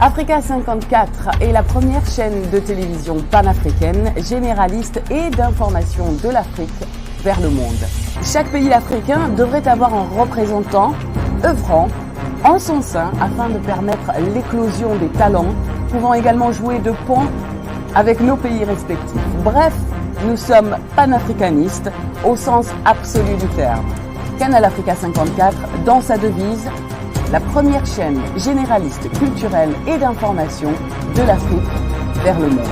Africa 54 est la première chaîne de télévision panafricaine, généraliste et d'information de l'Afrique vers le monde. Chaque pays africain devrait avoir un représentant œuvrant en son sein afin de permettre l'éclosion des talents, pouvant également jouer de pont avec nos pays respectifs. Bref, nous sommes panafricanistes au sens absolu du terme. Canal Africa 54, dans sa devise, la première chaîne généraliste culturelle et d'information de l'Afrique vers le monde.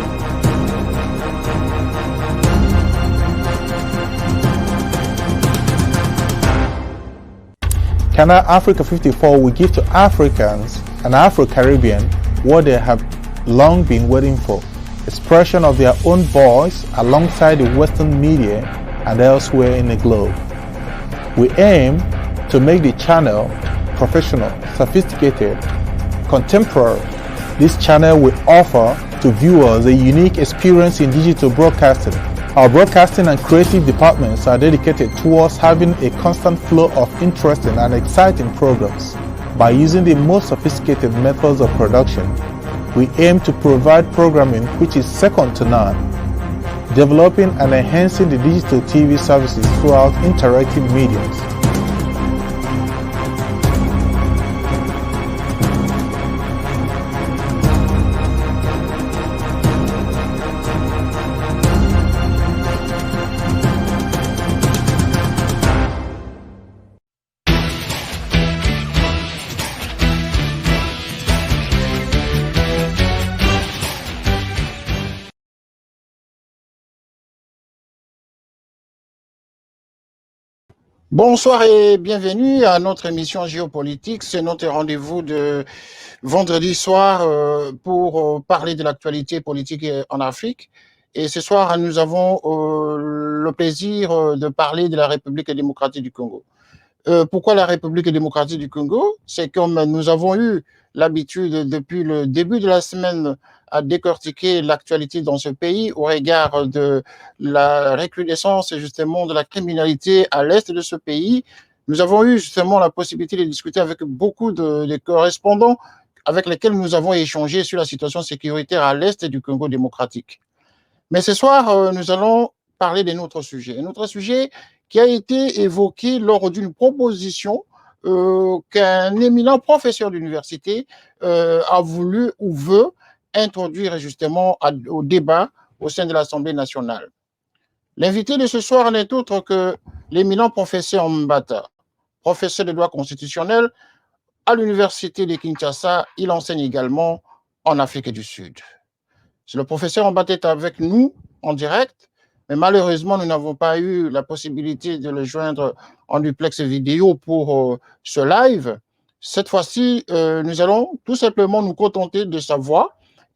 Canal Africa 54 will give to Africans and Afro-Caribbean what they have long been waiting for, expression of their own voice alongside the Western media and elsewhere in the globe. We aim to make the channel professional, sophisticated, contemporary. This channel will offer to viewers a unique experience in digital broadcasting. Our broadcasting and creative departments are dedicated towards having a constant flow of interesting and exciting programs. By using the most sophisticated methods of production, we aim to provide programming which is second to none, developing and enhancing the digital TV services throughout interactive mediums. Bonsoir et bienvenue à notre émission géopolitique. C'est notre rendez-vous de vendredi soir pour parler de l'actualité politique en Afrique. Et ce soir, nous avons le plaisir de parler de la République démocratique du Congo. Pourquoi la République démocratique du Congo? C'est comme nous avons eu l'habitude depuis le début de la semaine à décortiquer l'actualité dans ce pays au regard de la recrudescence justement de la criminalité à l'est de ce pays. Nous avons eu justement la possibilité de discuter avec beaucoup de correspondants avec lesquels nous avons échangé sur la situation sécuritaire à l'est du Congo démocratique. Mais ce soir, nous allons parler d'un autre sujet. Un autre sujet qui a été évoqué lors d'une proposition qu'un éminent professeur d'université a voulu ou veut introduire justement au débat au sein de l'Assemblée nationale. L'invité de ce soir n'est autre que l'éminent professeur Mbata, professeur de droit constitutionnel à l'université de Kinshasa. Il enseigne également en Afrique du Sud. Le professeur Mbata est avec nous en direct, mais malheureusement, nous n'avons pas eu la possibilité de le joindre en duplex vidéo pour ce live. Cette fois-ci, nous allons tout simplement nous contenter de sa voix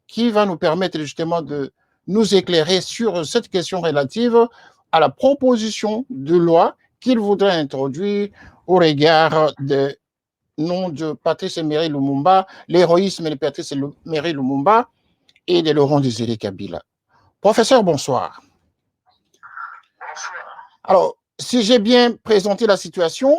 qui va nous permettre justement de nous éclairer sur cette question relative à la proposition de loi qu'il voudrait introduire au regard de nom de Patrice Emery Lumumba, l'héroïsme de Patrice Emery Lumumba et de Laurent Désiré Kabila. Professeur, bonsoir. Alors, si j'ai bien présenté la situation,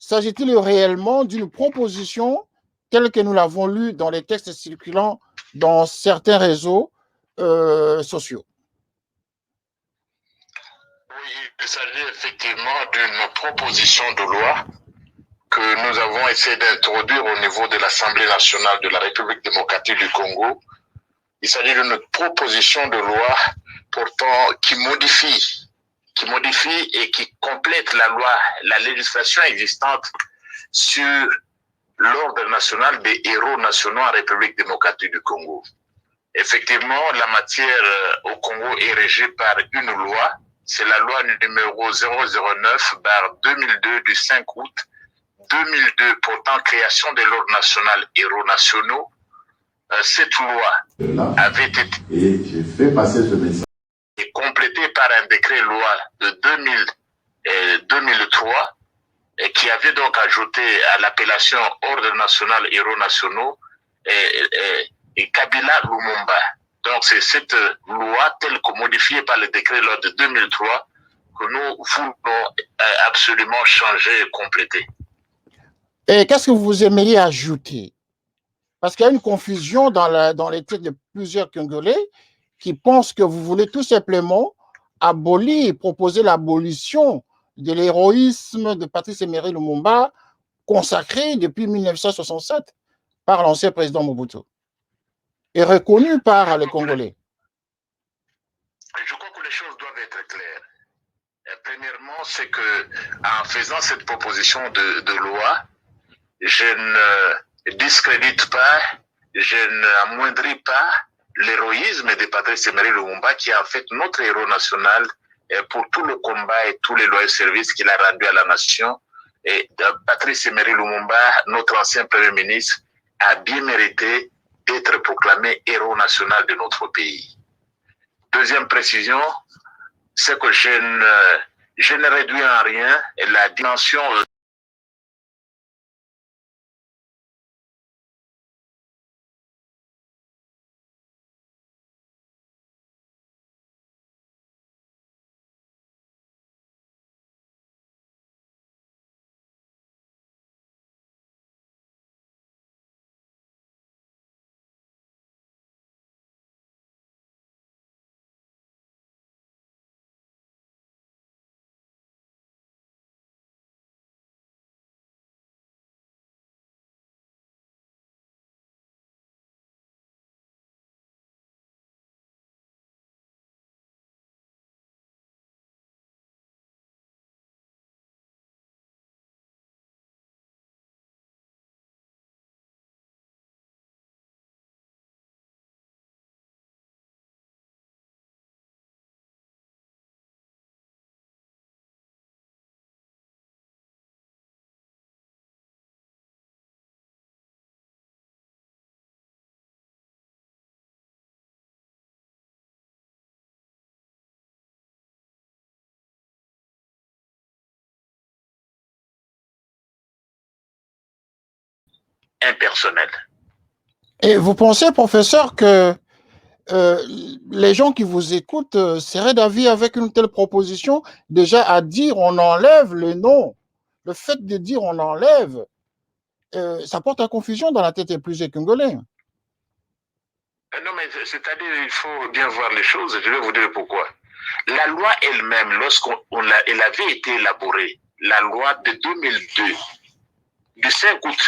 s'agit-il réellement d'une proposition telle que nous l'avons lue dans les textes circulant dans certains réseaux sociaux? Oui, il s'agit effectivement d'une proposition de loi que nous avons essayé d'introduire au niveau de l'Assemblée nationale de la République démocratique du Congo. Il s'agit d'une proposition de loi pourtant qui modifie et qui complète la loi, la législation existante sur l'ordre national des héros nationaux en République démocratique du Congo. Effectivement, la matière au Congo est régie par une loi, c'est la loi numéro 009/2002 du 5 août 2002 portant création de l'ordre national héros nationaux. Cette loi avait été et j'ai fait passer ce message complétée par un décret loi de 2003 et qui avait donc ajouté à l'appellation Ordre national héros nationaux et Kabila Lumumba. Donc c'est cette loi telle que modifiée par le décret loi de 2003 que nous voulons absolument changer et compléter. Et qu'est-ce que vous aimeriez ajouter? Parce qu'il y a une confusion dans les têtes de plusieurs Congolais qui pensent que vous voulez tout simplement abolir, proposer l'abolition de l'héroïsme de Patrice Emery Lumumba, consacré depuis 1967 par l'ancien président Mobutu et reconnu par les Congolais. Je crois que les choses doivent être claires. Premièrement, c'est que en faisant cette proposition de loi, je ne discrédite pas, je n'amoindris pas l'héroïsme de Patrice Emery Lumumba, qui est en fait notre héros national pour tout le combat et tous les loyaux services qu'il a rendus à la nation. Et Patrice Emery Lumumba, notre ancien Premier ministre, a bien mérité d'être proclamé héros national de notre pays. Deuxième précision, c'est que je ne réduis en rien la dimension impersonnelle. Et vous pensez, professeur, que les gens qui vous écoutent seraient d'avis avec une telle proposition, déjà à dire on enlève le nom. Le fait de dire on enlève, ça porte à confusion dans la tête de plusieurs Congolais. Non, mais c'est-à-dire, il faut bien voir les choses. Je vais vous dire pourquoi. La loi elle-même, elle avait été élaborée, la loi de 2002, du 5 août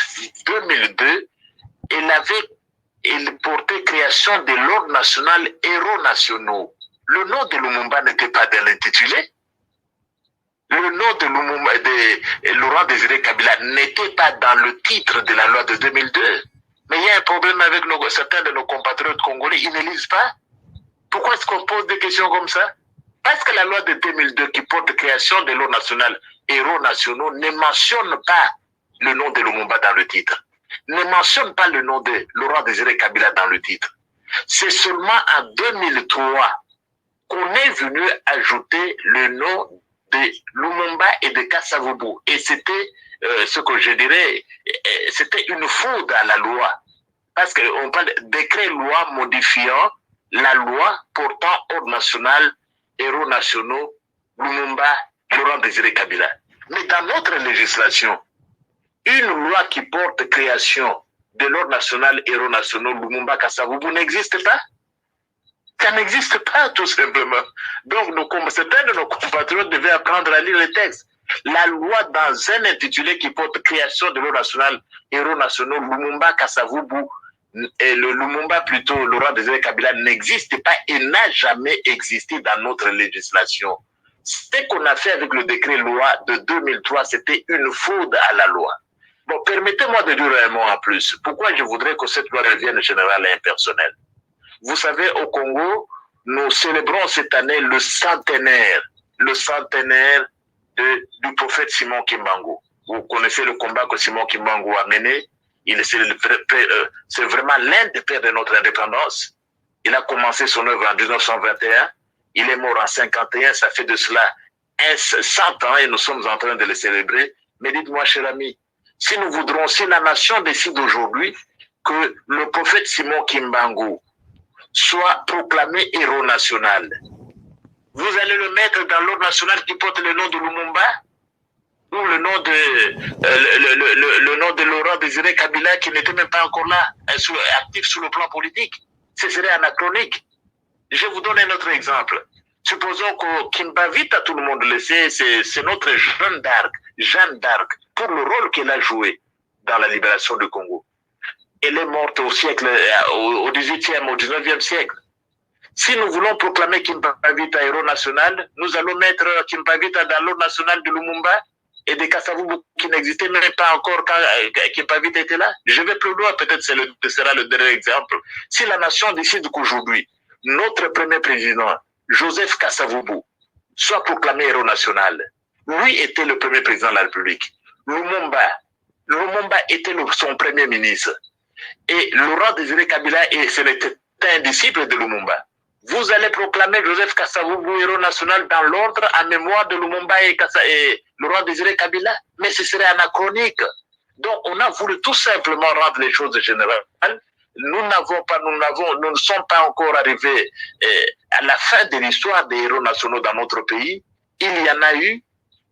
2002, elle portait création de l'ordre national héros nationaux. Le nom de Lumumba n'était pas dans l'intitulé. Le nom de Lumumba, de Laurent Désiré Kabila n'était pas dans le titre de la loi de 2002. Mais il y a un problème avec certains de nos compatriotes congolais, ils ne lisent pas. Pourquoi est-ce qu'on pose des questions comme ça? Parce que la loi de 2002 qui porte création de l'ordre national héros nationaux ne mentionne pas le nom de Lumumba dans le titre. Ne mentionne pas le nom de Laurent Désiré Kabila dans le titre. C'est seulement en 2003 qu'on est venu ajouter le nom de Lumumba et de Kasavubu. Et c'était ce que je dirais, c'était une faute à la loi. Parce qu'on parle de décret-loi modifiant la loi portant ordre national, héros nationaux, Lumumba, Laurent Désiré Kabila. Mais dans notre législation, une loi qui porte création de l'ordre national, héros nationaux, Lumumba, Kasavubu n'existe pas. Ça n'existe pas, tout simplement. Donc, certains de nos compatriotes devaient apprendre à lire les textes. La loi, dans un intitulé qui porte création de l'ordre national, héros nationaux, Lumumba, Kasavubu, et le Lumumba, plutôt, Laurent Désiré Kabila, n'existe pas et n'a jamais existé dans notre législation. Ce qu'on a fait avec le décret loi de 2003, c'était une faute à la loi. Bon, permettez-moi de dire un mot en plus. Pourquoi je voudrais que cette loi devienne générale et impersonnelle? Vous savez, au Congo, nous célébrons cette année le centenaire du prophète Simon Kimbangu. Vous connaissez le combat que Simon Kimbangu a mené. C'est vraiment l'un des pères de notre indépendance. Il a commencé son œuvre en 1921. Il est mort en 51. Ça fait de cela 100 ans et nous sommes en train de le célébrer. Mais dites-moi, cher ami, si nous voudrons, si la nation décide aujourd'hui que le prophète Simon Kimbangu soit proclamé héros national, vous allez le mettre dans l'ordre national qui porte le nom de Lumumba ou le nom de Laurent Désiré Kabila qui n'était même pas encore là, actif sur le plan politique. Ce serait anachronique. Je vous donne un autre exemple. Supposons que Kimbavita, tout le monde le sait, c'est notre Jeanne d'Arc, pour le rôle qu'elle a joué dans la libération du Congo. Elle est morte au siècle, au 18e, au 19e siècle. Si nous voulons proclamer Kimbavita héros national, nous allons mettre Kimbavita dans l'ordre national de Lumumba et de Kasavubu qui n'existait même pas encore quand Kimbavita était là. Je vais plus loin, peut-être ce sera le dernier exemple. Si la nation décide qu'aujourd'hui, notre premier président, Joseph Kasavubu, soit proclamé héros national, lui était le premier président de la République. Lumumba était son premier ministre. Et Laurent Désiré Kabila, c'était un disciple de Lumumba. Vous allez proclamer Joseph Kasavubu héros national dans l'ordre en mémoire de Lumumba et Laurent Désiré Kabila. Mais ce serait anachronique. Donc, on a voulu tout simplement rendre les choses générales. Nous ne sommes pas encore arrivés à la fin de l'histoire des héros nationaux dans notre pays. Il y en a eu,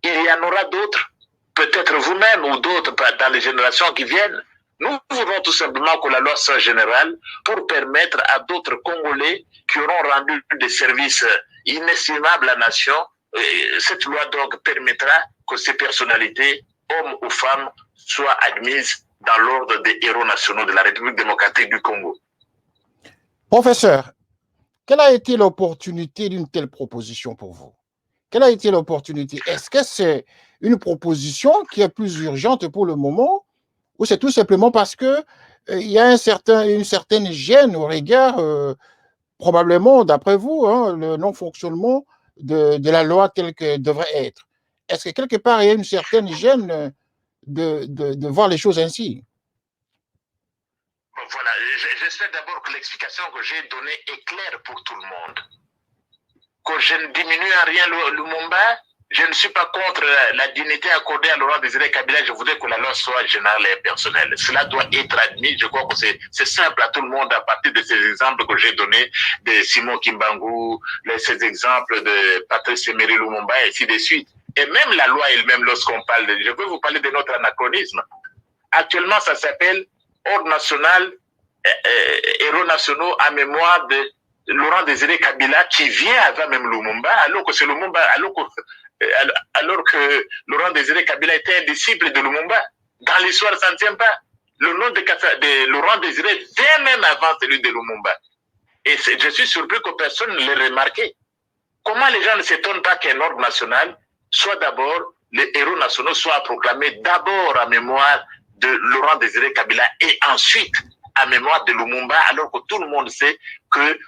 il y en aura d'autres, peut-être vous-même ou d'autres dans les générations qui viennent. Nous voulons tout simplement que la loi soit générale pour permettre à d'autres Congolais qui auront rendu des services inestimables à la nation. Cette loi donc permettra que ces personnalités, hommes ou femmes, soient admises dans l'ordre des héros nationaux de la République démocratique du Congo. Professeur, quelle a été l'opportunité d'une telle proposition pour vous? Quelle a été l'opportunité? Est-ce que c'est une proposition qui est plus urgente pour le moment ou c'est tout simplement parce que il y a une certaine gêne au regard, probablement, d'après vous, le non-fonctionnement de la loi telle qu'elle devrait être? Est-ce que quelque part, il y a une certaine gêne de voir les choses ainsi? Voilà, j'espère d'abord que l'explication que j'ai donnée est claire pour tout le monde. Que je ne diminue en rien Lumumba, je ne suis pas contre la dignité accordée à Laurent Désiré Kabila, je voudrais que la loi soit générale et personnelle. Cela doit être admis, je crois que c'est simple à tout le monde à partir de ces exemples que j'ai donnés de Simon Kimbangu, ces exemples de Patrice Emery Lumumba et ainsi de suite. Et même la loi elle-même, lorsqu'on parle je peux vous parler de notre anachronisme. Actuellement, ça s'appelle Ordre national, héros nationaux en mémoire de Laurent Désiré Kabila qui vient avant même Lumumba, alors que c'est Lumumba, alors que Laurent Désiré Kabila était un disciple de Lumumba. Dans l'histoire, ça ne tient pas. Le nom de Laurent Désiré vient même avant celui de Lumumba. Et je suis surpris que personne ne l'ait remarqué. Comment les gens ne s'étonnent pas qu'un ordre national soit d'abord, les héros nationaux soient proclamés d'abord en mémoire de Laurent Désiré Kabila et ensuite en mémoire de Lumumba, alors que tout le monde sait que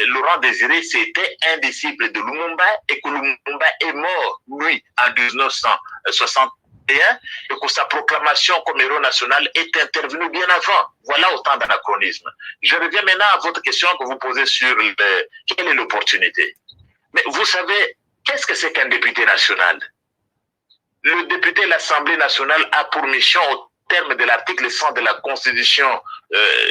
Laurent Désiré, c'était un disciple de Lumumba et que Lumumba est mort, lui, en 1961 et que sa proclamation comme héros national est intervenue bien avant. Voilà autant d'anachronismes. Je reviens maintenant à votre question que vous posez sur quelle est l'opportunité. Mais vous savez, qu'est-ce que c'est qu'un député national? Le député de l'Assemblée nationale a pour mission, au terme de l'article 100 de la Constitution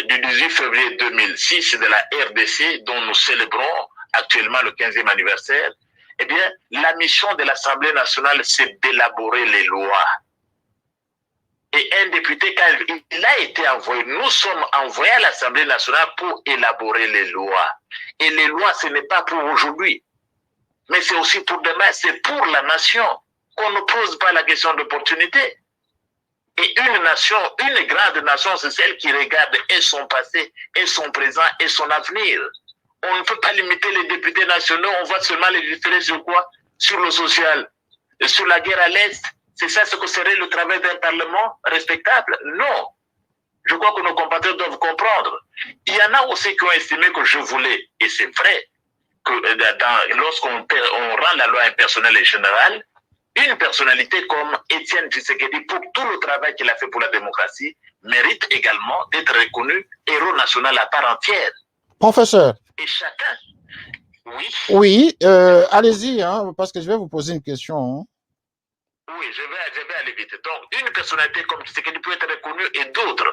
du 18 février 2006 de la RDC, dont nous célébrons actuellement le 15e anniversaire, eh bien, la mission de l'Assemblée nationale, c'est d'élaborer les lois. Et un député, quand il a été envoyé, nous sommes envoyés à l'Assemblée nationale pour élaborer les lois. Et les lois, ce n'est pas pour aujourd'hui, mais c'est aussi pour demain, c'est pour la nation. On ne pose pas la question d'opportunité. Et une nation, une grande nation, c'est celle qui regarde et son passé, et son présent, et son avenir. On ne peut pas limiter les députés nationaux, on va seulement les légiférer sur quoi? Sur le social, sur la guerre à l'Est. C'est ça ce que serait le travail d'un parlement respectable? Non. Je crois que nos compatriotes doivent comprendre. Il y en a aussi qui ont estimé que je voulais, et c'est vrai, que lorsqu'on rend la loi impersonnelle et générale, une personnalité comme Étienne Tshisekedi, pour tout le travail qu'il a fait pour la démocratie, mérite également d'être reconnu héros national à part entière. Professeur. Et chacun, oui. Oui, allez-y, parce que je vais vous poser une question. Oui, je vais aller vite. Donc, une personnalité comme Tshisekedi peut être reconnue et d'autres.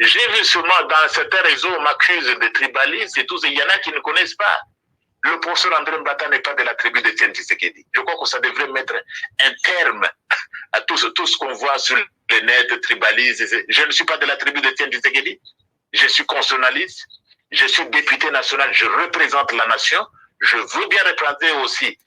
J'ai vu sûrement dans certains réseaux, on m'accuse de tribalisme et tout, il y en a qui ne connaissent pas. Le professeur André Mbata n'est pas de la tribu d'Étienne Tshisekedi. Je crois que ça devrait mettre un terme à tout ce qu'on voit sur les nets, tribalisent. Je ne suis pas de la tribu de Étienne Tshisekedi. Je suis constitutionnaliste. Je suis député national. Je représente la nation. Je veux bien représenter aussi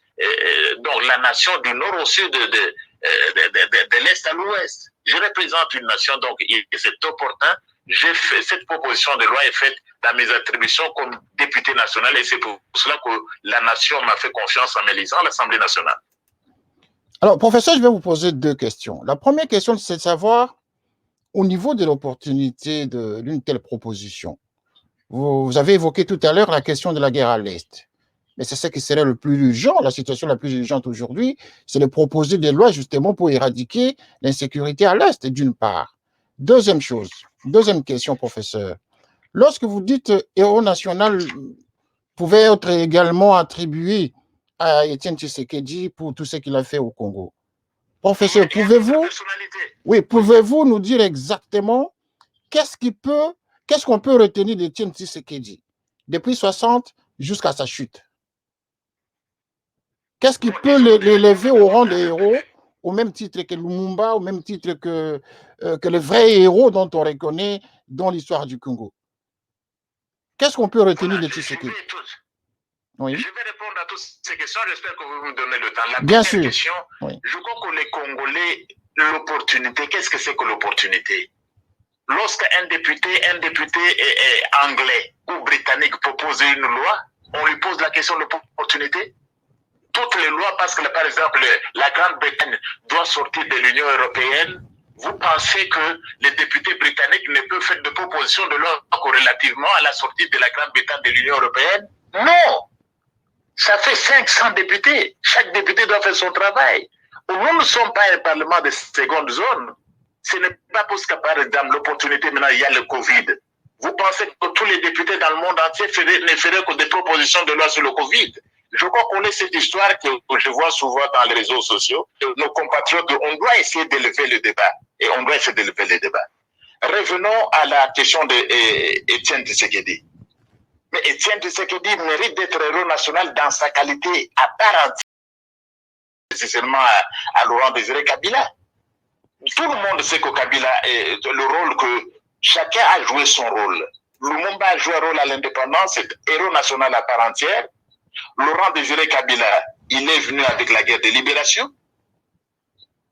donc la nation du nord au sud, de l'est à l'ouest. Je représente une nation, donc c'est opportun. J'ai fait cette proposition de loi est faite dans mes attributions comme député national et c'est pour cela que la nation m'a fait confiance en m'élisant à l'Assemblée nationale. Alors, professeur, je vais vous poser deux questions. La première question, c'est de savoir, au niveau de l'opportunité d'une telle proposition, vous avez évoqué tout à l'heure la question de la guerre à l'Est. Mais c'est ce qui serait le plus urgent, la situation la plus urgente aujourd'hui, c'est de proposer des lois justement pour éradiquer l'insécurité à l'Est, d'une part. Deuxième question, professeur. Lorsque vous dites héros national pouvait être également attribué à Étienne Tshisekedi pour tout ce qu'il a fait au Congo. Professeur, pouvez-vous nous dire exactement qu'est-ce qu'on peut retenir d'Étienne Tshisekedi depuis 60 jusqu'à sa chute? Qu'est-ce qui peut l'élever au rang de héros, au même titre que Lumumba, au même titre que le vrai héros dont on reconnaît dans l'histoire du Congo? Qu'est-ce qu'on peut retenir de Tshisekedi? Oui. Je vais répondre à toutes ces questions, j'espère que vous me donnez le temps. La Bien première sûr. question, Oui. je crois que les Congolais, l'opportunité, qu'est-ce que c'est que l'opportunité? Lorsqu'un député anglais ou britannique propose une loi, on lui pose la question de l'opportunité. Toutes les lois, parce que par exemple, la Grande-Bretagne doit sortir de l'Union européenne, vous pensez que les députés britanniques ne peuvent faire de propositions de loi relativement à la sortie de la Grande-Bretagne de l'Union européenne? Non! Ça fait 500 députés. Chaque député doit faire son travail. Nous ne sommes pas un parlement de seconde zone. Ce n'est pas parce que, par exemple, l'opportunité, maintenant, il y a le Covid. Vous pensez que tous les députés dans le monde entier ne feraient que des propositions de loi sur le Covid? Je crois qu'on est cette histoire que je vois souvent dans les réseaux sociaux. Nos compatriotes, on doit essayer d'élever le débat. Et on doit essayer d'élever le débat. Revenons à la question d'Étienne Tshisekedi. Mais Étienne Tshisekedi mérite d'être héros national dans sa qualité à part entière, nécessairement à Laurent Désiré Kabila. Tout le monde sait que Kabila est le rôle que chacun a joué son rôle. Lumumba a joué un rôle à l'indépendance, c'est héros national à part entière. Laurent Désiré Kabila, il est venu avec la guerre de libération.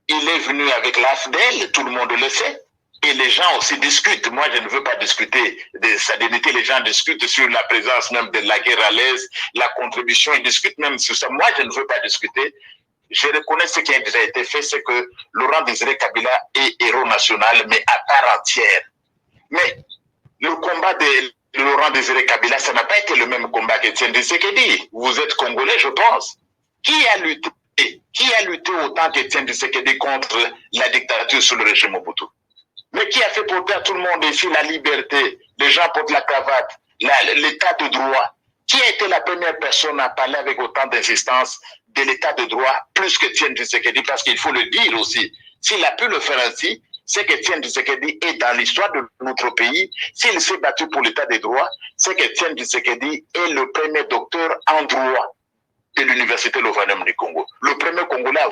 Il est venu avec l'AFDEL, tout le monde le sait. Et les gens aussi discutent. Moi, je ne veux pas discuter de sa dignité. Les gens discutent sur la présence même de la guerre à l'Est, la contribution. Ils discutent même sur ça. Moi, je ne veux pas discuter. Je reconnais ce qui a déjà été fait, c'est que Laurent Désiré Kabila est héros national, mais à part entière. Mais le combat de Laurent Désiré Kabila, ça n'a pas été le même combat qu'Étienne Tshisekedi. Vous êtes Congolais, je pense. Qui a lutté autant qu'Étienne Tshisekedi contre la dictature sous le régime Mobutu? Mais qui a fait porter à tout le monde ici la liberté? Les gens portent la cravate, l'état de droit. Qui a été la première personne à parler avec autant d'insistance de l'état de droit, plus qu'Étienne Tshisekedi? Parce qu'il faut le dire aussi, s'il a pu le faire ainsi, c'est qu'Étienne Tshisekedi est dans l'histoire de notre pays. S'il s'est battu pour l'état de droit, c'est qu'Étienne Tshisekedi est le premier docteur en droit de l'Université Lovanum du Congo. Le premier Congolais à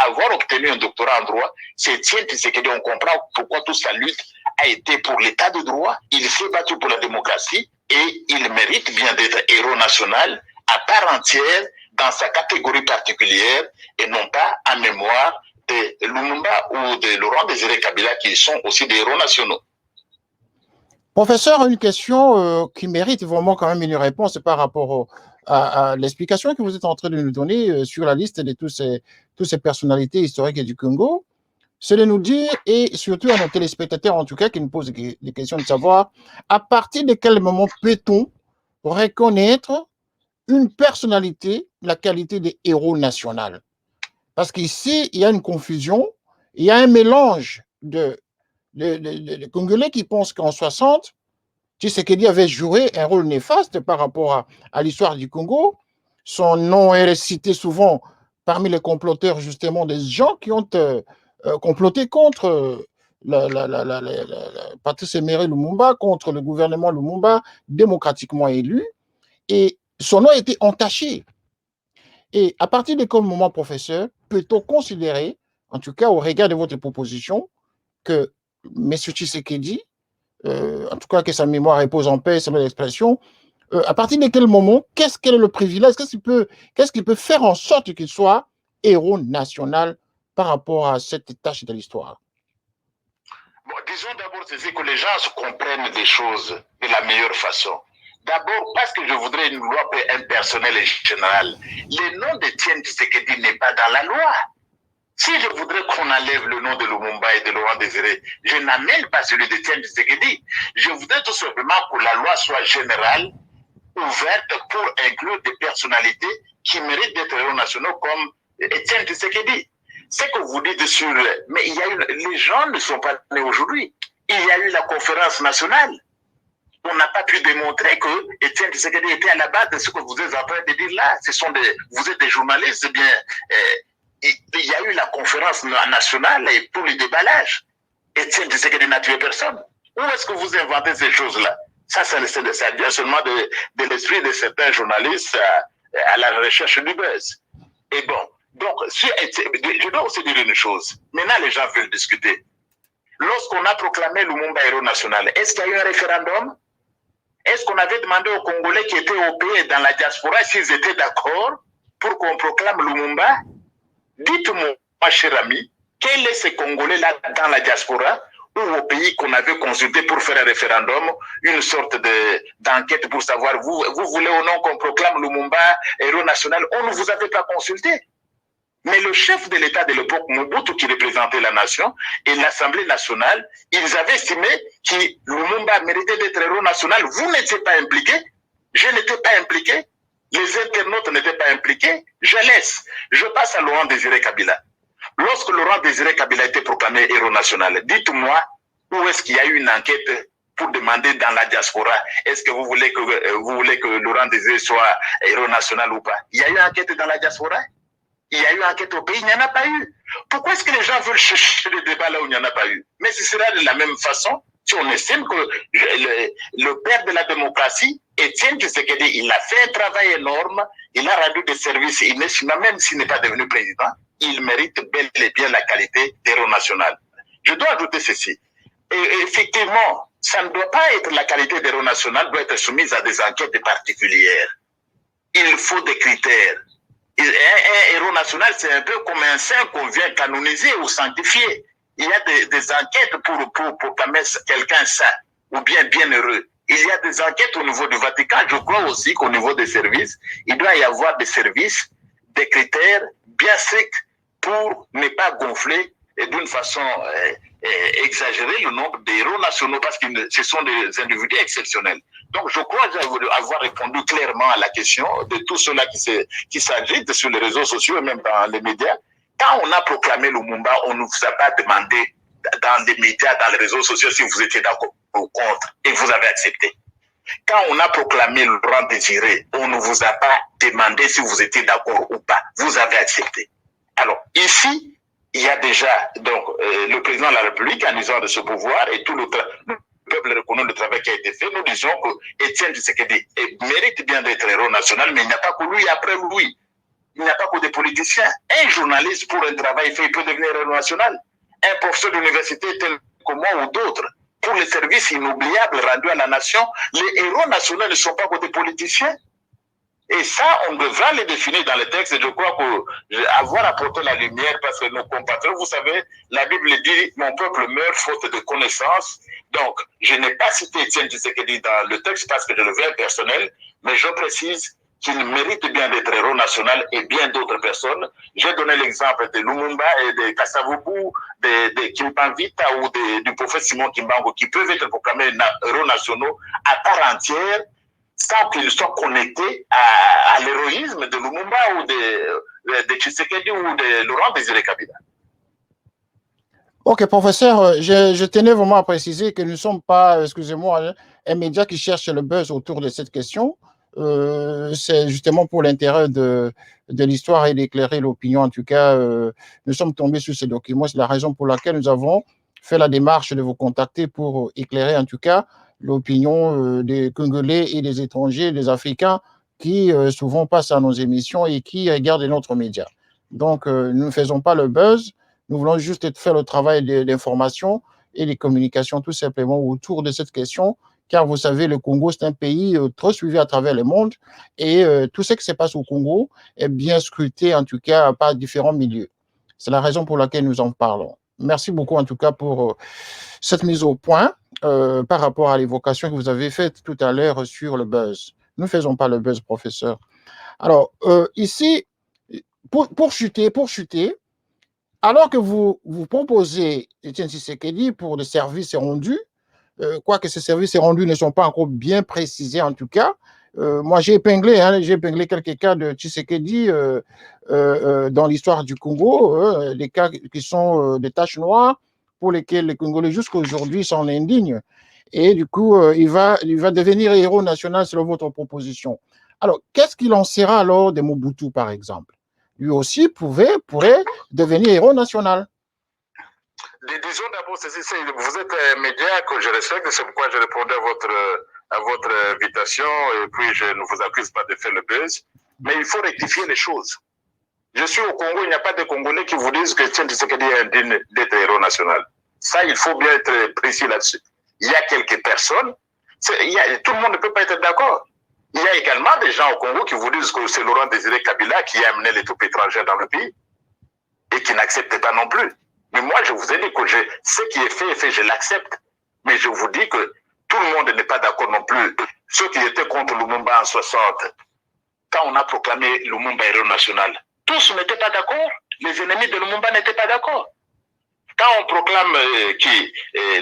avoir obtenu un doctorat en droit, c'est Étienne Tshisekedi. On comprend pourquoi toute sa lutte a été pour l'état de droit. Il s'est battu pour la démocratie et il mérite bien d'être héros national à part entière dans sa catégorie particulière et non pas en mémoire de Lumumba ou de Laurent Désiré Kabila qui sont aussi des héros nationaux. Professeur, une question qui mérite vraiment quand même une réponse par rapport à l'explication que vous êtes en train de nous donner sur la liste de toutes ces personnalités historiques du Congo. C'est de nous dire, et surtout à nos téléspectateurs en tout cas, qui nous posent des questions de savoir, à partir de quel moment peut-on reconnaître une personnalité, la qualité de héros national? Parce qu'ici, il y a une confusion, il y a un mélange de Congolais qui pensent qu'en 60, Tshisekedi avait joué un rôle néfaste par rapport à l'histoire du Congo. Son nom est cité souvent parmi les comploteurs, justement, des gens qui ont comploté contre Patrice Emery Lumumba, contre le gouvernement Lumumba, démocratiquement élu. Et son nom a été entaché. Et à partir de quel moment, professeur, peut-on considérer, en tout cas au regard de votre proposition, que M. Tshisekedi, en tout cas que sa mémoire repose en paix, c'est l'expression, à partir de quel moment, quel est le privilège, qu'est-ce qu'il peut faire en sorte qu'il soit héros national par rapport à cette tâche de l'histoire? Bon, disons d'abord que les gens comprennent des choses de la meilleure façon. D'abord, parce que je voudrais une loi impersonnelle et générale. Le nom de Etienne Tshisekedi n'est pas dans la loi. Si je voudrais qu'on enlève le nom de Lumumba et de Laurent Désiré, je n'amène pas celui d'Etienne Tshisekedi. Je voudrais tout simplement que la loi soit générale, ouverte pour inclure des personnalités qui méritent d'être héros nationaux comme Etienne Tshisekedi. C'est que vous dites sur... Mais les gens ne sont pas nés aujourd'hui. Il y a eu la conférence nationale. On n'a pas pu démontrer que Etienne Tshisekedi était à la base de ce que vous êtes en train de dire là. Vous êtes des journalistes, bien... il y a eu la conférence nationale pour le déballage. Etienne Tshisekedi n'a tué personne. Où est-ce que vous inventez ces choses-là? Ça vient seulement de l'esprit de certains journalistes à la recherche du buzz. Et bon, donc, je dois aussi dire une chose. Maintenant, les gens veulent discuter. Lorsqu'on a proclamé Lumumba héros national, est-ce qu'il y a eu un référendum? Est-ce qu'on avait demandé aux Congolais qui étaient au pays et dans la diaspora s'ils étaient d'accord pour qu'on proclame Lumumba? Dites-moi, cher ami, quel est ce Congolais-là dans la diaspora ou au pays qu'on avait consulté pour faire un référendum, une sorte d'enquête pour savoir, vous voulez ou non qu'on proclame Lumumba héros national? On ne vous avait pas consulté. Mais le chef de l'État de l'époque, Mobutu, qui représentait la nation, et l'Assemblée nationale, ils avaient estimé que Lumumba méritait d'être héros national. Vous n'étiez pas impliqué, je n'étais pas impliqué, les internautes n'étaient pas impliqués. Je passe à Laurent Désiré Kabila. Lorsque Laurent Désiré Kabila a été proclamé héros national, dites-moi où est-ce qu'il y a eu une enquête pour demander dans la diaspora, est-ce que vous voulez que Laurent Désiré soit héros national ou pas? Il y a eu une enquête dans la diaspora? Il y a eu une enquête au pays, il n'y en a pas eu. Pourquoi est-ce que les gens veulent chercher le débat là où il n'y en a pas eu? Mais ce sera de la même façon si on estime que le père de la démocratie, Etienne Tshisekedi, il a fait un travail énorme, il a rendu des services inestimable, même s'il n'est pas devenu président, il mérite bel et bien la qualité d'héros national. Je dois ajouter ceci. Et effectivement, ça ne doit pas être la qualité d'héros national, doit être soumise à des enquêtes particulières. Il faut des critères. Un héros national, c'est un peu comme un saint qu'on vient canoniser ou sanctifier. Il y a des enquêtes pour proclamer quelqu'un saint ou bien bienheureux. Il y a des enquêtes au niveau du Vatican. Je crois aussi qu'au niveau des services, il doit y avoir des services, des critères bien stricts pour ne pas gonfler d'une façon exagérée le nombre d'héros nationaux parce que ce sont des individus exceptionnels. Donc, je crois avoir répondu clairement à la question de tout cela qui s'agite sur les réseaux sociaux et même dans les médias. Quand on a proclamé Lumumba, on ne vous a pas demandé dans les médias, dans les réseaux sociaux, si vous étiez d'accord ou contre, et vous avez accepté. Quand on a proclamé Laurent Désiré, on ne vous a pas demandé si vous étiez d'accord ou pas. Vous avez accepté. Alors, ici, il y a déjà donc le président de la République en usant de ce pouvoir et tout le peuple reconnaît le travail qui a été fait. Nous disons que Etienne Tshisekedi mérite bien d'être héros national, mais il n'y a pas que lui après lui. Il n'y a pas que des politiciens. Un journaliste, pour un travail fait, il peut devenir héros national. Un professeur d'université tel que moi ou d'autres, pour les services inoubliables rendus à la nation, les héros nationaux ne sont pas que des politiciens. Et ça, on devra les définir dans les textes. Et je crois qu'avoir apporté la lumière, parce que nos compatriotes, vous savez, la Bible dit « Mon peuple meurt faute de connaissance ». Donc, je n'ai pas cité Etienne Tshisekedi dans le texte parce que je le veux personnel, mais je précise qu'il mérite bien d'être héros national et bien d'autres personnes. J'ai donné l'exemple de Lumumba et de Kasavubu, de Kimpavita ou du prophète Simon Kimbangu qui peuvent être proclamés héros nationaux à part entière sans qu'ils soient connectés à l'héroïsme de Lumumba ou de Tshisekedi ou de Laurent Désiré Kabila. Ok, professeur, je tenais vraiment à préciser que nous ne sommes pas, excusez-moi, un média qui cherche le buzz autour de cette question. C'est justement pour l'intérêt de l'histoire et d'éclairer l'opinion. En tout cas, nous sommes tombés sur ces documents. C'est la raison pour laquelle nous avons fait la démarche de vous contacter pour éclairer en tout cas l'opinion des Congolais et des étrangers, des Africains qui souvent passent à nos émissions et qui regardent notre média. Donc, nous ne faisons pas le buzz. Nous voulons juste faire le travail d'information et des communications tout simplement autour de cette question, car vous savez, le Congo, c'est un pays trop suivi à travers le monde et tout ce qui se passe au Congo est bien scruté, en tout cas, par différents milieux. C'est la raison pour laquelle nous en parlons. Merci beaucoup, en tout cas, pour cette mise au point par rapport à l'évocation que vous avez faite tout à l'heure sur le buzz. Nous ne faisons pas le buzz, professeur. Alors, ici, pour chuter, alors que vous proposez Étienne Tshisekedi pour des services rendus, quoique ces services rendus ne sont pas encore bien précisés en tout cas, moi j'ai épinglé quelques cas de Tshisekedi dans l'histoire du Congo, des cas qui sont des taches noires pour lesquelles les Congolais jusqu'à aujourd'hui s'en indignent. Et du coup, il va devenir héros national selon votre proposition. Alors, qu'est-ce qu'il en sera alors de Mobutu, par exemple? Lui aussi pourrait devenir héros national. Disons d'abord, vous êtes un média que je respecte, c'est pourquoi je répondais à votre invitation, et puis je ne vous accuse pas de faire le buzz, mais il faut rectifier les choses. Je suis au Congo, il n'y a pas de Congolais qui vous disent que Etienne Tshisekedi est indigne d'être héros national. Ça, il faut bien être précis là-dessus. Il y a quelques personnes, tout le monde ne peut pas être d'accord. Il y a également des gens au Congo qui vous disent que c'est Laurent Désiré Kabila qui a amené les troupes étrangères dans le pays et qui n'acceptent pas non plus. Mais moi, je vous ai dit que ce qui est fait, je l'accepte. Mais je vous dis que tout le monde n'est pas d'accord non plus. Ceux qui étaient contre Lumumba en 60, quand on a proclamé Lumumba héros national, tous n'étaient pas d'accord. Les ennemis de Lumumba n'étaient pas d'accord. Quand on proclame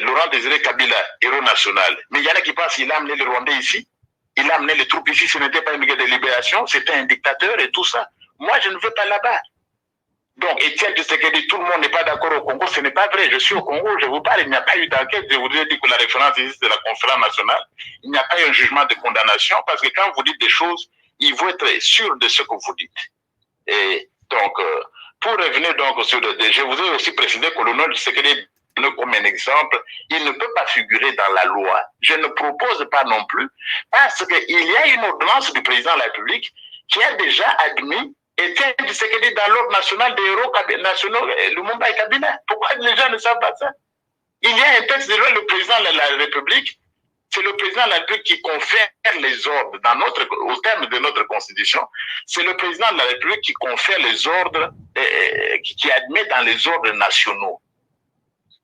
Laurent Désiré Kabila héros national, mais il y en a qui pensent qu'il a amené les Rwandais ici, il a amené les troupes ici, ce n'était pas une guerre de libération, c'était un dictateur et tout ça. Moi, je ne veux pas là-bas. Donc, Etienne Tshisekedi, tout le monde n'est pas d'accord au Congo, ce n'est pas vrai. Je suis au Congo, je vous parle, il n'y a pas eu d'enquête. Je vous ai dit que la référence ici, c'est la conférence nationale. Il n'y a pas eu un jugement de condamnation parce que quand vous dites des choses, il faut être sûr de ce que vous dites. Et donc, pour revenir donc sur je vous ai aussi précisé que le nom du Tshisekedi, comme un exemple, il ne peut pas figurer dans la loi. Je ne propose pas non plus parce qu'il y a une ordonnance du président de la République qui a déjà admis Etienne Tshisekedi dans l'ordre national des héros nationaux, Lumumba et Kabila. Pourquoi les gens ne savent pas ça? Il y a un texte de loi, le président de la République, c'est le président de la République qui confère les ordres au terme de notre constitution. C'est le président de la République qui confère les ordres, qui admet dans les ordres nationaux.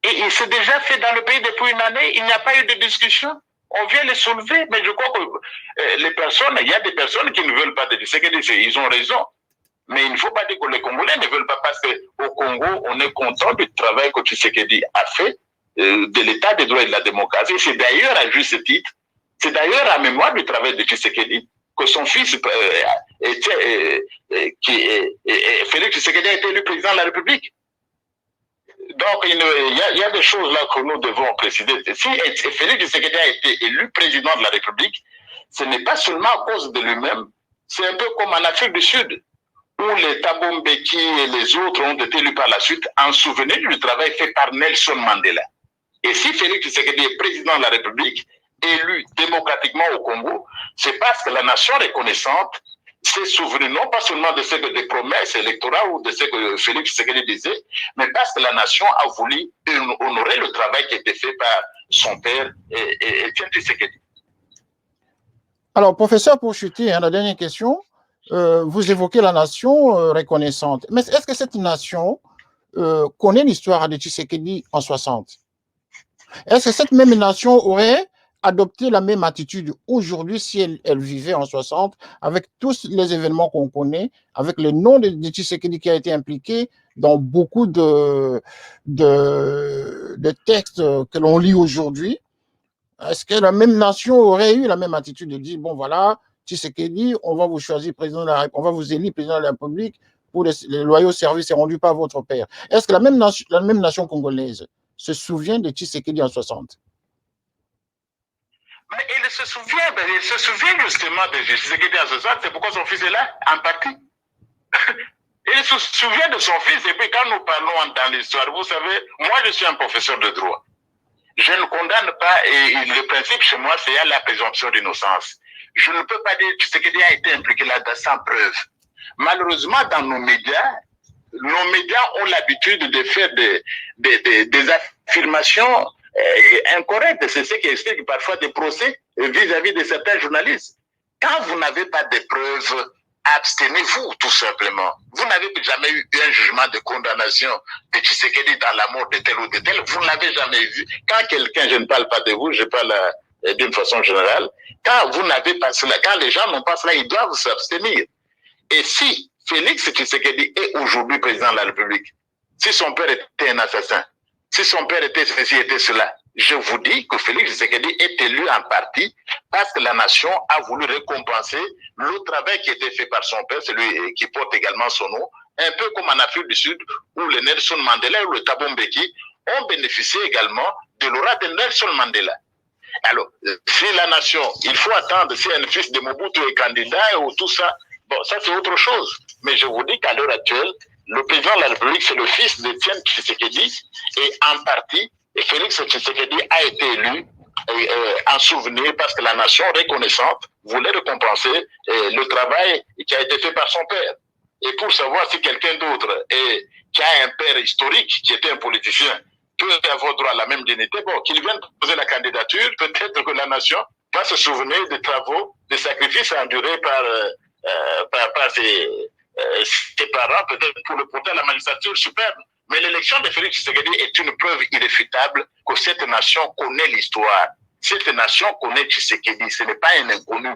Et il s'est déjà fait dans le pays depuis une année, il n'y a pas eu de discussion. On vient les soulever, mais je crois que il y a des personnes qui ne veulent pas de Tshisekedi, ils ont raison. Mais il ne faut pas dire que les Congolais ne veulent pas parce qu'au Congo, on est content du travail que Tshisekedi a fait, de l'état des droits et de la démocratie. C'est d'ailleurs à juste titre, c'est d'ailleurs à mémoire du travail de Tshisekedi que son fils, Félix Tshisekedi, a été élu président de la République. Donc, il y a des choses là que nous devons préciser. Si Félix Tshisekedi a été élu président de la République, ce n'est pas seulement à cause de lui-même, c'est un peu comme en Afrique du Sud, où les Thabo Mbeki et les autres ont été élus par la suite en souvenir du travail fait par Nelson Mandela. Et si Félix Tshisekedi est président de la République, élu démocratiquement au Congo, c'est parce que la nation reconnaissante s'est souvenue non pas seulement de des promesses électorales ou de ce que Félix Tshisekedi disait, mais parce que la nation a voulu honorer le travail qui a été fait par son père Etienne Tshisekedi. Alors, professeur, pour chuter, la dernière question, vous évoquez la nation reconnaissante. Mais est-ce que cette nation connaît l'histoire de Tshisekedi en 60? Est-ce que cette même nation aurait adopté la même attitude aujourd'hui si elle vivait en 60, avec tous les événements qu'on connaît, avec le nom de Tshisekedi qui a été impliqué dans beaucoup de textes que l'on lit aujourd'hui? Est-ce que la même nation aurait eu la même attitude de dire, bon voilà, Tshisekedi, on va vous choisir président de la République, on va vous élire président de la République pour les loyaux services rendus par votre père? Est-ce que la même nation congolaise se souvient de Tshisekedi en 60? Mais il se souvient justement de Tshisekedi en 60, c'est pourquoi son fils est là, en partie. Il se souvient de son fils, et puis quand nous parlons dans l'histoire, vous savez, moi je suis un professeur de droit. Je ne condamne pas, et le principe chez moi, c'est la présomption d'innocence. Je ne peux pas dire que Tshisekedi a été impliqué là-dedans sans preuve. Malheureusement, dans nos médias ont l'habitude de faire des affirmations incorrectes. C'est ce qui explique parfois des procès vis-à-vis de certains journalistes. Quand vous n'avez pas de preuves, abstenez-vous tout simplement. Vous n'avez jamais eu un jugement de condamnation de Tshisekedi dans la mort de tel ou de tel. Vous ne l'avez jamais vu. Quand quelqu'un, je ne parle pas de vous, je parle d'une façon générale, quand vous n'avez pas cela, quand les gens n'ont pas cela, ils doivent s'abstenir. Et si Félix Tshisekedi est aujourd'hui président de la République, si son père était un assassin, si son père était ceci, était cela, je vous dis que Félix Tshisekedi est élu en partie parce que la nation a voulu récompenser le travail qui était fait par son père, celui qui porte également son nom, un peu comme en Afrique du Sud, où le Nelson Mandela ou le Thabo Mbeki ont bénéficié également de l'aura de Nelson Mandela. Alors, si la nation, il faut attendre si un fils de Mobutu est candidat ou tout ça, bon, ça c'est autre chose. Mais je vous dis qu'à l'heure actuelle, le président de la République, c'est le fils d'Étienne Tshisekedi, et en partie, Félix Tshisekedi a été élu en souvenir parce que la nation reconnaissante voulait récompenser le travail qui a été fait par son père. Et pour savoir si quelqu'un d'autre qui a un père historique, qui était un politicien, peut avoir droit à la même dignité, bon, qu'il vienne poser la candidature, peut-être que la nation va se souvenir des travaux, des sacrifices endurés par ses parents, peut-être pour le porter à la magistrature suprême. Mais l'élection de Félix Tshisekedi est une preuve irréfutable que cette nation connaît l'histoire. Cette nation connaît Tshisekedi, ce n'est pas un inconnu.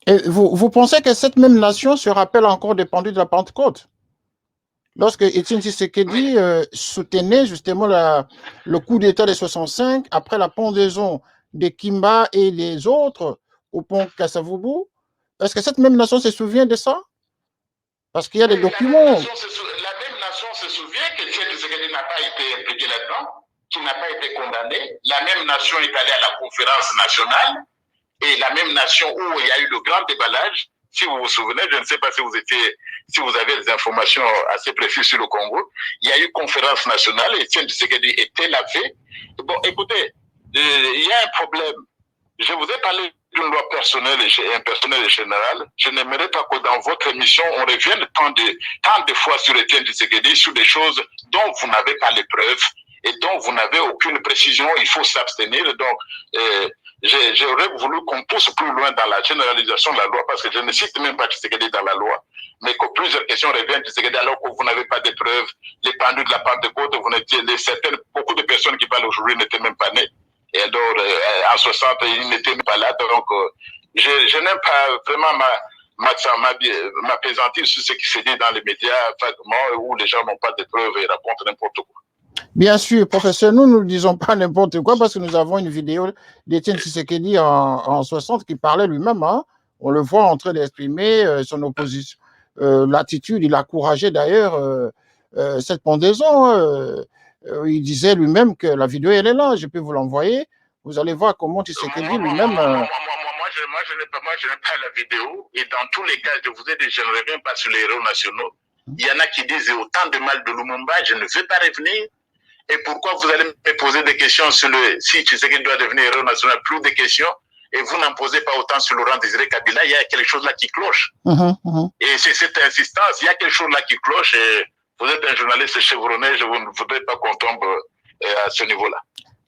Et vous pensez que cette même nation se rappelle encore des pendus de la Pentecôte? Lorsque Étienne Tshisekedi soutenait justement le coup d'État de 65, après la pendaison de Kimba et des autres au pont Kassavubu, est-ce que cette même nation se souvient de ça? Parce qu'il y a des documents. La même nation se souvient que Étienne Tshisekedi n'a pas été impliqué là-dedans, qu'il n'a pas été condamné. La même nation est allée à la conférence nationale et la même nation où il y a eu le grand déballage. Si vous vous souvenez, je ne sais pas si vous avez des informations assez précises sur le Congo, il y a eu conférence nationale et Étienne Tshisekedi était lavé. Bon, écoutez, il y a un problème. Je vous ai parlé d'une loi personnelle et impersonnelle et générale. Je n'aimerais pas que dans votre émission, on revienne tant de fois sur Étienne Tshisekedi, sur des choses dont vous n'avez pas les preuves et dont vous n'avez aucune précision. Il faut s'abstenir. Donc, j'aurais voulu qu'on pousse plus loin dans la généralisation de la loi, parce que je ne cite même pas Tshisekedi dans la loi, mais que plusieurs questions reviennent Tshisekedi alors que vous n'avez pas de preuves. Les pendus de la Pentecôte, beaucoup de personnes qui parlent aujourd'hui n'étaient même pas nées. Et alors, en 60, ils n'étaient même pas là. Donc, je n'aime pas vraiment m'apaisantir sur ce qui se dit dans les médias vaguement, où les gens n'ont pas de preuves et racontent n'importe quoi. Bien sûr, professeur, nous ne disons pas n'importe quoi parce que nous avons une vidéo d'Étienne Tshisekedi en 60 qui parlait lui-même. Hein. On le voit en train d'exprimer son opposition. L'attitude, il a encouragé d'ailleurs cette pendaison. Il disait lui-même que la vidéo, elle est là. Je peux vous l'envoyer. Vous allez voir comment Tshisekedi lui-même... Moi, je n'ai pas la vidéo. Et dans tous les cas, je vous ai dit, je ne reviens pas sur les héros nationaux. Il y en a qui disent autant de mal de Lumumba, je ne veux pas revenir. Et pourquoi vous allez me poser des questions sur si Tshisekedi doit devenir héros national, plus de questions, et vous n'en posez pas autant sur Laurent Désiré Kabila, il y a quelque chose là qui cloche. Et c'est cette insistance, il y a quelque chose là qui cloche, et vous êtes un journaliste chevronné, je ne voudrais pas qu'on tombe à ce niveau-là.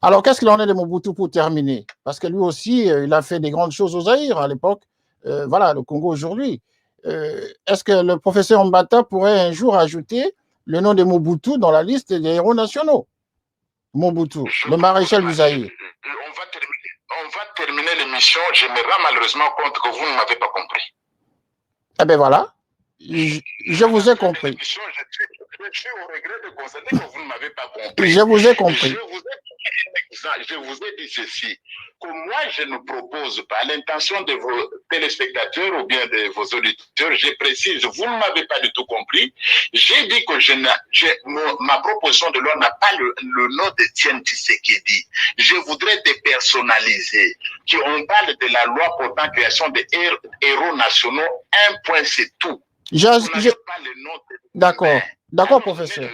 Alors, qu'est-ce qu'il en est de Mobutu pour terminer? Parce que lui aussi, il a fait des grandes choses au Zaïre à l'époque. Voilà, le Congo aujourd'hui. Est-ce que le professeur Mbata pourrait un jour ajouter le nom de Mobutu dans la liste des héros nationaux? Mobutu, le maréchal du Zaïre. On va terminer l'émission. Je me rends malheureusement compte que vous ne m'avez pas compris. Eh bien voilà, je vous ai compris. Je suis au regret de constater que vous ne m'avez pas compris. Je vous ai compris. Je vous ai dit ceci, que moi je ne propose pas à l'intention de vos téléspectateurs ou bien de vos auditeurs, je précise, vous ne m'avez pas du tout compris, j'ai dit que ma proposition de loi n'a pas le nom d'Étienne Tshisekedi. Je voudrais dépersonnaliser, qu'on parle de la loi portant création des héros nationaux, un point c'est tout. D'accord. D'accord, professeur.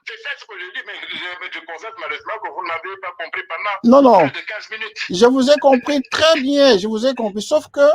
C'est ça ce que je dis, mais je constate malheureusement que vous n'avez pas compris pendant non. plus de 15 minutes. Je vous ai compris très bien, je vous ai compris, sauf que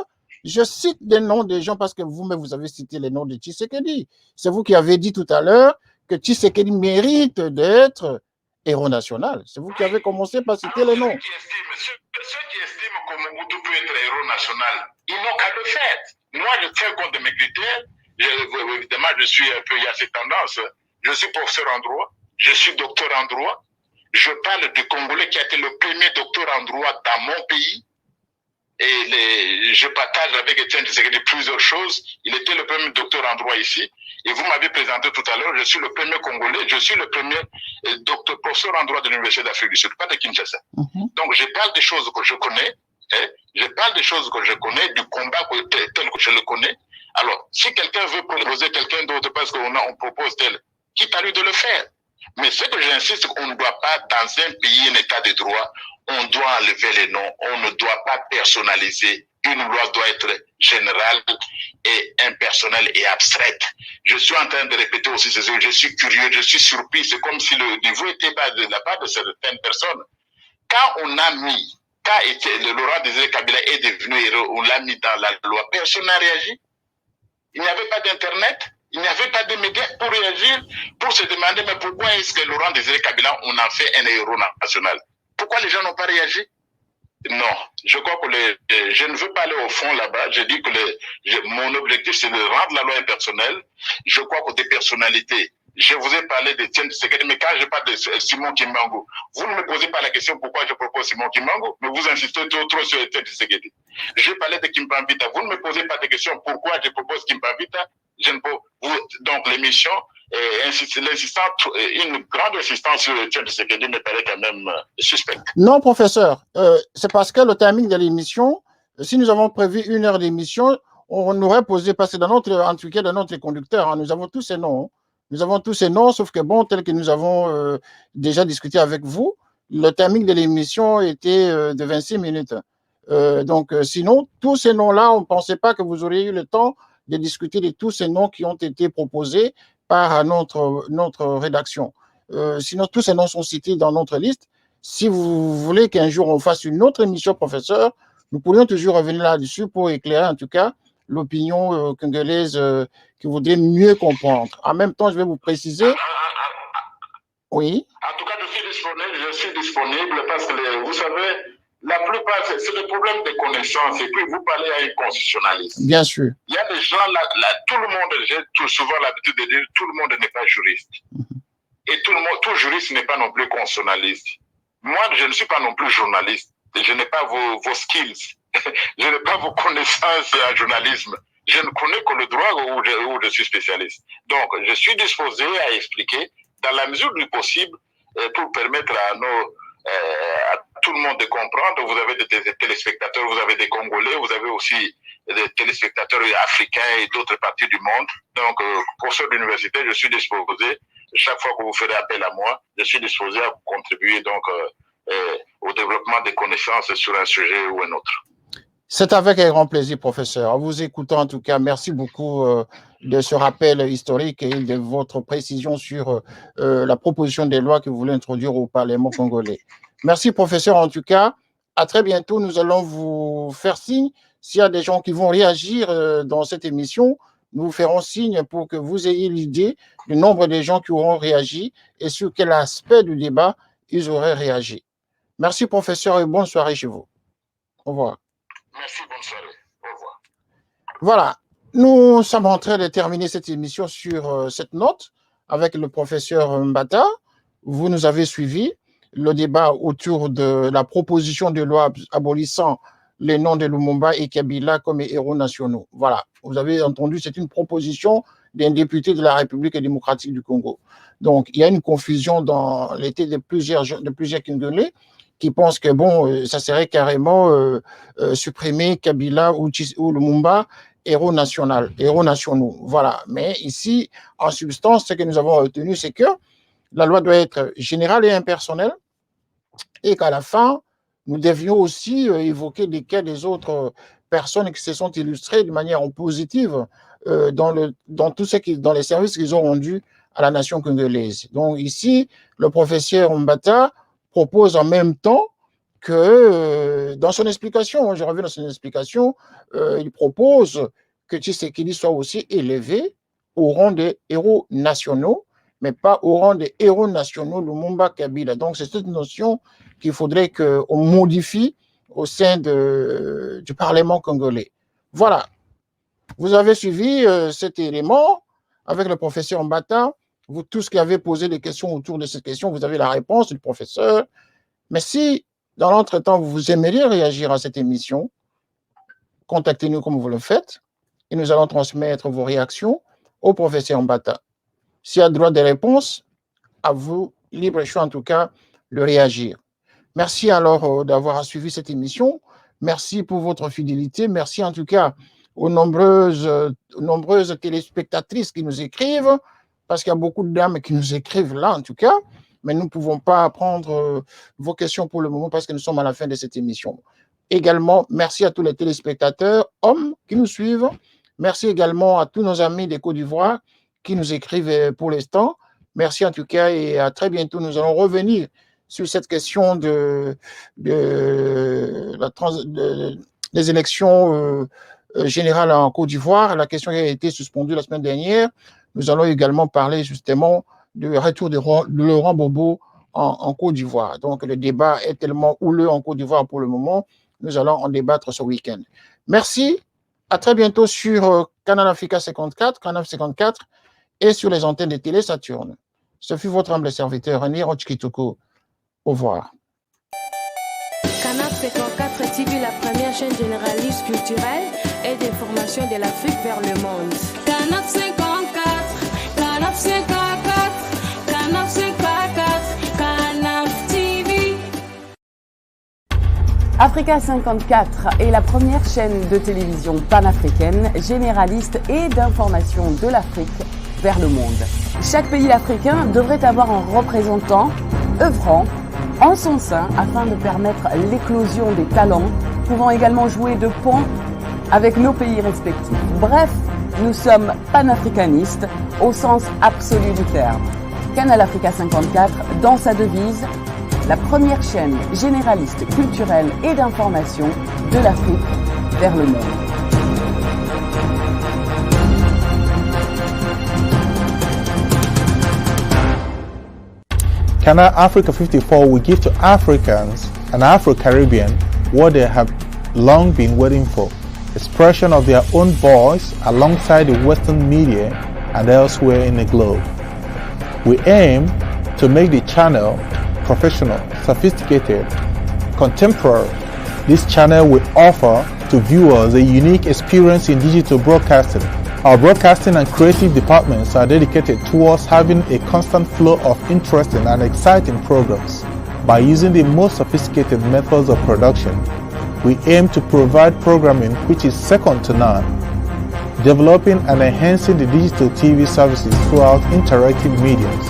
je cite des noms des gens parce que vous-même, vous avez cité les noms de Tshisekedi. C'est vous qui avez dit tout à l'heure que Tshisekedi mérite d'être héros national. C'est vous qui avez commencé par citer les noms. Ceux qui estiment que Mobutu peut être héros national, ils n'ont qu'à le faire. Moi, je tiens compte de mes critères. Évidemment, il y a cette tendance. Je suis professeur en droit, je suis docteur en droit. Je parle du Congolais qui a été le premier docteur en droit dans mon pays. Et je partage avec Étienne Tshisekedi plusieurs choses. Il était le premier docteur en droit ici. Et vous m'avez présenté tout à l'heure, je suis le premier Congolais, je suis le premier professeur en droit de l'Université d'Afrique du Sud, pas de Kinshasa. Donc, je parle des choses que je connais, je parle des choses que je connais, du combat tel que je le connais. Alors, si quelqu'un veut proposer quelqu'un d'autre parce qu'on propose tel, quitte à lui de le faire. Mais ce que j'insiste, c'est qu'on ne doit pas, dans un pays, un état de droit, on doit enlever les noms, on ne doit pas personnaliser. Une loi doit être générale et impersonnelle et abstraite. Je suis en train de répéter aussi ceci, je suis curieux, je suis surpris. C'est comme si le niveau était bas de la part de certaines personnes. Quand on a mis, quand le Laurent Désiré Kabila est devenu héros, on l'a mis dans la loi, personne n'a réagi. Il n'y avait pas d'Internet, il n'y avait pas de médias pour réagir, pour se demander mais pourquoi est-ce que Laurent Désiré Kabila, on en fait un héros national? Pourquoi les gens n'ont pas réagi? Non, je crois que je ne veux pas aller au fond là-bas. Je dis que mon objectif, c'est de rendre la loi impersonnelle. Je crois que des personnalités, je vous ai parlé d'Étienne Tshisekedi, mais quand je parle de Simon Kimbangu, vous ne me posez pas la question pourquoi je propose Simon Kimbangu, mais vous insistez trop sur Étienne Tshisekedi. Je parlais de Kimpambita, vous ne me posez pas de question pourquoi je propose Kimpambita. Donc l'émission, une grande insistance sur Étienne Tshisekedi me paraît quand même suspecte. Non, professeur, c'est parce que le timing de l'émission, si nous avons prévu 1 heure d'émission, on aurait posé, parce que en tout cas, dans notre conducteur, hein, nous avons tous ces noms. Hein. Nous avons tous ces noms, sauf que bon, tel que nous avons déjà discuté avec vous, le timing de l'émission était de 26 minutes. Donc, sinon, tous ces noms-là, on ne pensait pas que vous auriez eu le temps de discuter de tous ces noms qui ont été proposés par notre rédaction. Sinon, tous ces noms sont cités dans notre liste. Si vous voulez qu'un jour on fasse une autre émission, professeur, nous pourrions toujours revenir là-dessus pour éclairer en tout cas l'opinion congolaise que vous voudrez mieux comprendre. En même temps, je vais vous préciser. Oui. En tout cas, je suis disponible parce que, vous savez, la plupart, c'est le problème des connaissances. Et puis, vous parlez à un constitutionnaliste. Bien sûr. Il y a des gens, tout le monde, j'ai souvent l'habitude de dire, tout le monde n'est pas juriste. Et tout juriste n'est pas non plus constitutionnaliste. Moi, je ne suis pas non plus journaliste. Je n'ai pas vos skills. Je n'ai pas vos connaissances en journalisme. Je ne connais que le droit où je suis spécialiste. Donc, je suis disposé à expliquer, dans la mesure du possible, pour permettre à tout le monde de comprendre. Vous avez des téléspectateurs, vous avez des Congolais, vous avez aussi des téléspectateurs africains et d'autres parties du monde. Donc, professeur d'université, je suis disposé, chaque fois que vous ferez appel à moi, je suis disposé à contribuer donc au développement des connaissances sur un sujet ou un autre. C'est avec un grand plaisir, professeur. En vous écoutant, en tout cas, merci beaucoup de ce rappel historique et de votre précision sur la proposition des lois que vous voulez introduire au Parlement congolais. Merci, professeur. En tout cas, à très bientôt. Nous allons vous faire signe. S'il y a des gens qui vont réagir dans cette émission, nous vous ferons signe pour que vous ayez l'idée du nombre de gens qui auront réagi et sur quel aspect du débat ils auraient réagi. Merci, professeur, et bonne soirée chez vous. Au revoir. Merci, bonne soirée. Au revoir. Voilà, nous sommes en train de terminer cette émission sur cette note avec le professeur Mbata. Vous nous avez suivi le débat autour de la proposition de loi abolissant les noms de Lumumba et Kabila comme héros nationaux. Voilà, vous avez entendu, c'est une proposition d'un député de la République démocratique du Congo. Donc, il y a une confusion dans l'été de plusieurs Congolais qui pensent que, bon, ça serait carrément supprimer Kabila ou Lumumba, héros nationaux. Voilà. Mais ici, en substance, ce que nous avons retenu, c'est que la loi doit être générale et impersonnelle et qu'à la fin, nous devions aussi évoquer des cas des autres personnes qui se sont illustrées de manière positive dans les services qu'ils ont rendus à la nation congolaise. Donc ici, le professeur Mbata propose en même temps que dans son explication, je reviens dans son explication, il propose que Tshisekedi soit aussi élevé au rang des héros nationaux mais pas au rang des héros nationaux Lumumba Kabila. Donc, c'est cette notion qu'il faudrait qu'on modifie au sein du Parlement congolais. Voilà. Vous avez suivi cet élément avec le professeur Mbata. Vous tous qui avez posé des questions autour de cette question, vous avez la réponse du professeur. Mais si, dans l'entretemps, vous aimeriez réagir à cette émission, contactez-nous comme vous le faites et nous allons transmettre vos réactions au professeur Mbata. S'il y a droit de réponse, à vous, libre choix en tout cas, de réagir. Merci alors d'avoir suivi cette émission. Merci pour votre fidélité. Merci en tout cas aux nombreuses téléspectatrices qui nous écrivent, parce qu'il y a beaucoup de dames qui nous écrivent là en tout cas, mais nous ne pouvons pas prendre vos questions pour le moment parce que nous sommes à la fin de cette émission. Également, merci à tous les téléspectateurs, hommes qui nous suivent. Merci également à tous nos amis des Côte d'Ivoire qui nous écrivent pour l'instant. Merci en tout cas et à très bientôt. Nous allons revenir sur cette question des élections générales en Côte d'Ivoire, la question qui a été suspendue la semaine dernière. Nous allons également parler justement du retour de Laurent Gbagbo en Côte d'Ivoire. Donc le débat est tellement houleux en Côte d'Ivoire pour le moment. Nous allons en débattre ce week-end. Merci. À très bientôt sur Canal Africa 54, Canal 54 et sur les antennes de Télé Saturne. Ce fut votre humble serviteur, René Rochkitoko. Au revoir. Canal 54 TV, la première chaîne généraliste culturelle et d'information de l'Afrique vers le monde. Canal 54, Canal 54, Canal 54, Canal TV. Africa 54 est la première chaîne de télévision panafricaine, généraliste et d'information de l'Afrique vers le monde. Chaque pays africain devrait avoir un représentant œuvrant en son sein afin de permettre l'éclosion des talents, pouvant également jouer de pont avec nos pays respectifs. Bref, nous sommes panafricanistes au sens absolu du terme. Canal Africa 54, dans sa devise, la première chaîne généraliste culturelle et d'information de l'Afrique vers le monde. Canal Africa 54 will give to Africans and Afro-Caribbean what they have long been waiting for, expression of their own voice alongside the Western media and elsewhere in the globe. We aim to make the channel professional, sophisticated, contemporary. This channel will offer to viewers a unique experience in digital broadcasting. Our broadcasting and creative departments are dedicated towards having a constant flow of interesting and exciting programs. By using the most sophisticated methods of production, we aim to provide programming which is second to none, developing and enhancing the digital TV services throughout interactive mediums.